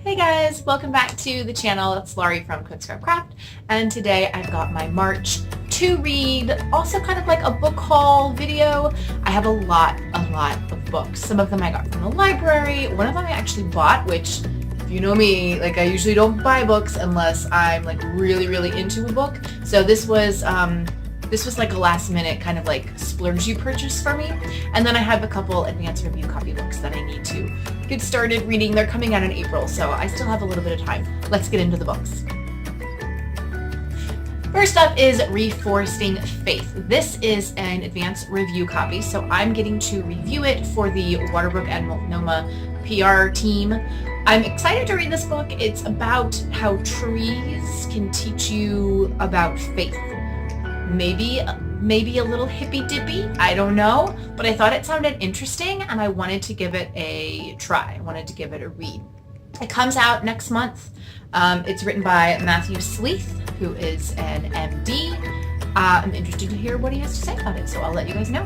Hey guys, welcome back to the channel. It's Laurie from Cook Scrub Craft, and today I've got my March to read, also kind of like a book haul video. I have a lot of books. Some of them I got from the library. One of them I actually bought, which if you know me, like I usually don't buy books unless I'm like really into a book. So this was like a last minute kind of like splurgy purchase for me. And then I have a couple advanced review copy books that I need to get started reading. They're coming out in April, so I still have a little bit of time. Let's get into the books. First up is Reforesting Faith. This is an advanced review copy, so I'm getting to review it for the Waterbrook and Multnomah PR team. I'm excited to read this book. It's about how trees can teach you about faith. Maybe a little hippy-dippy, I don't know, but I thought it sounded interesting and I wanted to give it a try. I wanted to give it a read. It comes out next month. It's written by Matthew Sleeth, who is an MD. I'm interested to hear what he has to say about it, so I'll let you guys know.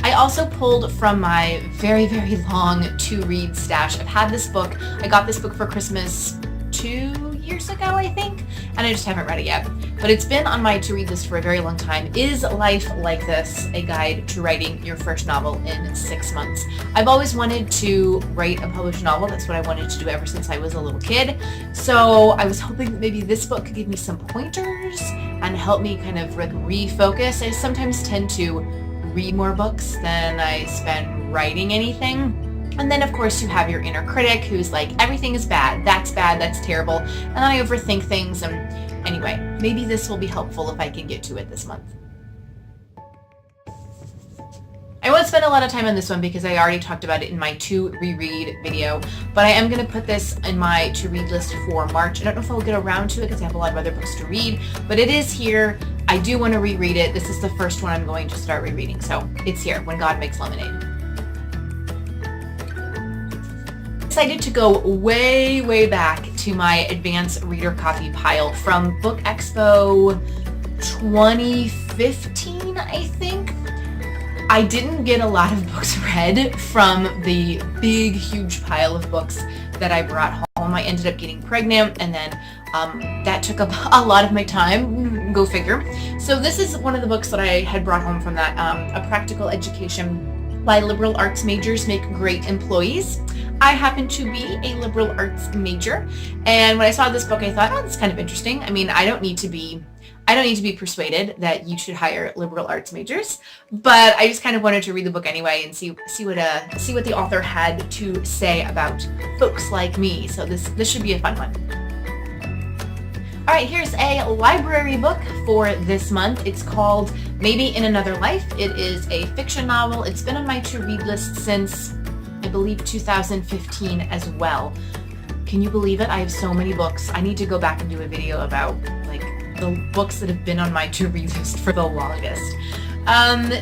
I also pulled from my very long to-read stash. I've had this book. I got this book for Christmas 2 years ago, I think, and I just haven't read it yet. But it's been on my to-read list for a very long time. Is Life Like This? A Guide to Writing Your First Novel in 6 Months. I've always wanted to write a published novel. That's what I wanted to do ever since I was a little kid. So I was hoping that maybe this book could give me some pointers and help me kind of like refocus. I sometimes tend to read more books than I spend writing anything. And then, of course, you have your inner critic who's like, everything is bad, that's terrible. And then I overthink things. And anyway, maybe this will be helpful if I can get to it this month. I won't spend a lot of time on this one because I already talked about it in my to reread video, but I am going to put this in my to read list for March. I don't know if I'll get around to it because I have a lot of other books to read, but it is here. I do want to reread it. This is the first one I'm going to start rereading, so it's here, When God Makes Lemonade. Decided to go way back to my advanced reader copy pile from Book Expo 2015, I think. I didn't get a lot of books read from the big, huge pile of books that I brought home. I ended up getting pregnant, and then that took up a lot of my time, go figure. So this is one of the books that I had brought home from that, A Practical Education: Why Liberal Arts Majors Make Great Employees. I happen to be a liberal arts major, and when I saw this book, I thought, oh, that's kind of interesting. I mean, I don't need to be persuaded that you should hire liberal arts majors, but I just kind of wanted to read the book anyway and see what the author had to say about folks like me. So this should be a fun one. All right, here's a library book for this month. It's called Maybe in Another Life. It is a fiction novel. It's been on my to-read list since, I believe, 2015 as well. Can you believe it? I have so many books. I need to go back and do a video about like the books that have been on my to-read list for the longest.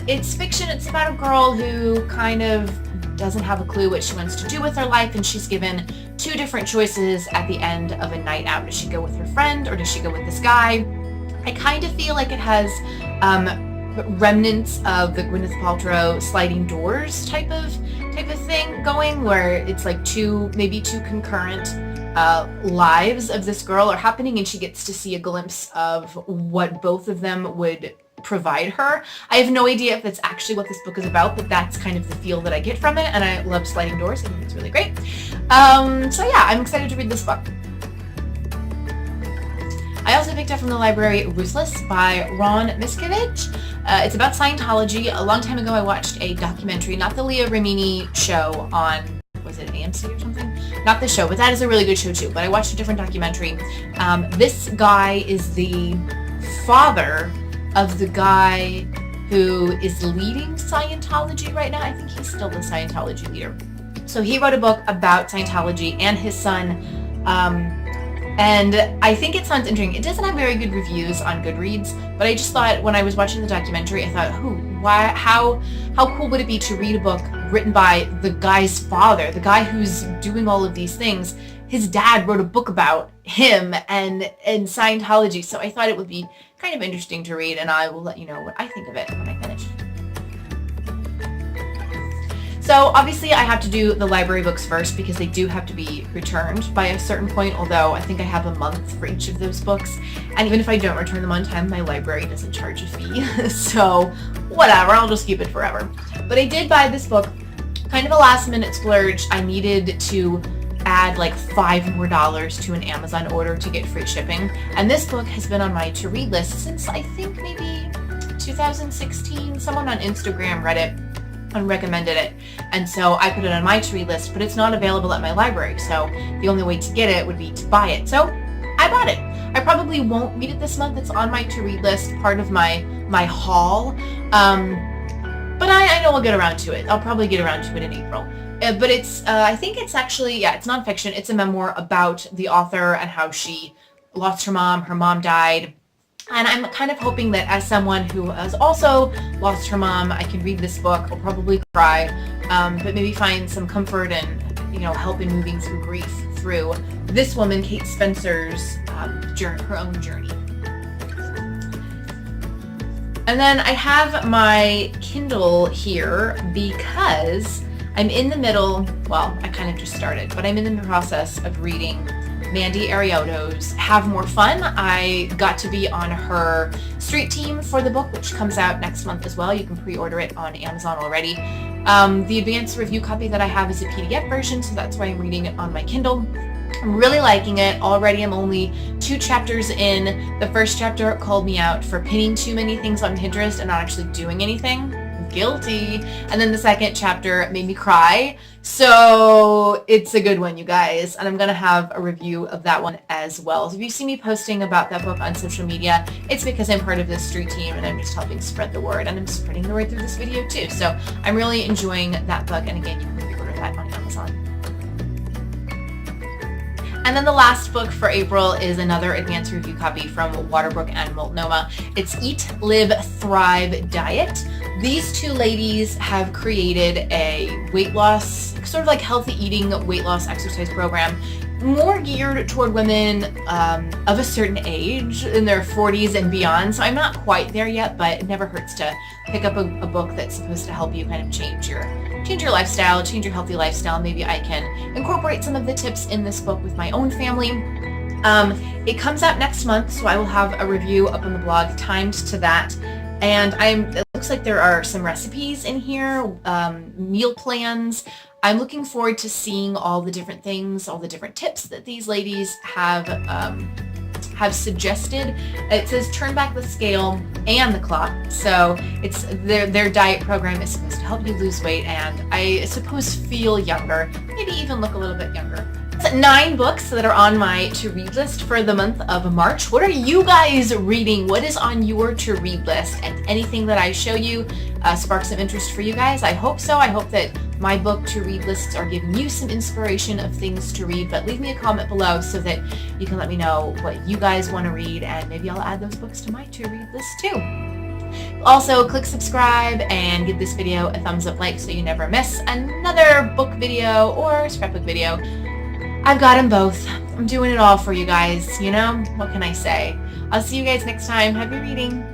It's fiction. It's about a girl who kind of doesn't have a clue what she wants to do with her life, and she's given 2 different choices at the end of a night out. Does she go with her friend or does she go with this guy? I kind of feel like it has remnants of the Gwyneth Paltrow sliding doors type of thing going, where it's like maybe two concurrent lives of this girl are happening, and she gets to see a glimpse of what both of them would provide her. I have no idea if that's actually what this book is about, but that's kind of the feel that I get from it, and I love sliding doors. I think it's really great. So yeah, I'm excited to read this book. I also picked up from the library Ruthless by Ron Miscavige. It's about Scientology. A long time ago, I watched a documentary, not the Leah Remini show on, was it AMC or something? Not this show, but that is a really good show too. But I watched a different documentary. This guy is the father of the guy who is leading Scientology right now. I think he's still the Scientology leader. So he wrote a book about Scientology and his son. And I think it sounds interesting. It doesn't have very good reviews on Goodreads, but I just thought when I was watching the documentary, I thought, how cool would it be to read a book written by the guy's father, the guy who's doing all of these things. His dad wrote a book about him and Scientology, so I thought it would be kind of interesting to read, and I will let you know what I think of it when I finish. So obviously I have to do the library books first because they do have to be returned by a certain point, although I think I have a month for each of those books. And even if I don't return them on time, my library doesn't charge a fee. So whatever, I'll just keep it forever. But I did buy this book, kind of a last minute splurge. I needed to add like $5 more to an Amazon order to get free shipping. And this book has been on my to-read list since I think maybe 2016. Someone on Instagram read it and recommended it. And so I put it on my to-read list, but it's not available at my library. So the only way to get it would be to buy it. So I bought it. I probably won't read it this month. It's on my to-read list, part of my haul. But I know I'll get around to it. I'll probably get around to it in April. But it's, I think it's actually, yeah, it's nonfiction. It's a memoir about the author and how she lost her mom died. And I'm kind of hoping that as someone who has also lost her mom, I can read this book. I'll probably cry, but maybe find some comfort and, help in moving through grief through this woman, Kate Spencer's her own journey. And then I have my Kindle here because I'm in the middle, well, I kind of just started, but I'm in the process of reading Mandy Ariotto's Have More Fun. I got to be on her street team for the book, which comes out next month as well. You can pre-order it on Amazon already. The advanced review copy that I have is a PDF version, so that's why I'm reading it on my Kindle. I'm really liking it. Already I'm only 2 chapters in. The first chapter called me out for pinning too many things on Pinterest and not actually doing anything. Guilty. And then the second chapter made me cry. So it's a good one, you guys. And I'm going to have a review of that one as well. So if you see me posting about that book on social media, it's because I'm part of this street team and I'm just helping spread the word. And I'm spreading the word through this video too. So I'm really enjoying that book. And again, you can pre-order that on Amazon. And then the last book for April is another advanced review copy from Waterbrook and Multnomah. It's Eat, Live, Thrive Diet. These two ladies have created a weight loss, sort of like healthy eating weight loss exercise program, more geared toward women of a certain age, in their 40s and beyond. So I'm not quite there yet, but it never hurts to pick up a book that's supposed to help you kind of change your lifestyle, change your healthy lifestyle. Maybe I can incorporate some of the tips in this book with my own family. It comes out next month, so I will have a review up on the blog timed to that. And it looks like there are some recipes in here, meal plans. I'm looking forward to seeing all the different things, all the different tips that these ladies have suggested. It says turn back the scale and the clock. So it's their diet program is supposed to help you lose weight and I suppose feel younger, maybe even look a little bit younger. 9 books that are on my to-read list for the month of March. What are you guys reading? What is on your to-read list? And anything that I show you sparks some interest for you guys? I hope so. I hope that my book to-read lists are giving you some inspiration of things to read, but leave me a comment below so that you can let me know what you guys want to read, and maybe I'll add those books to my to-read list too. Also, click subscribe and give this video a thumbs up like so you never miss another book video or scrapbook video. I've got them both. I'm doing it all for you guys, What can I say? I'll see you guys next time. Happy reading.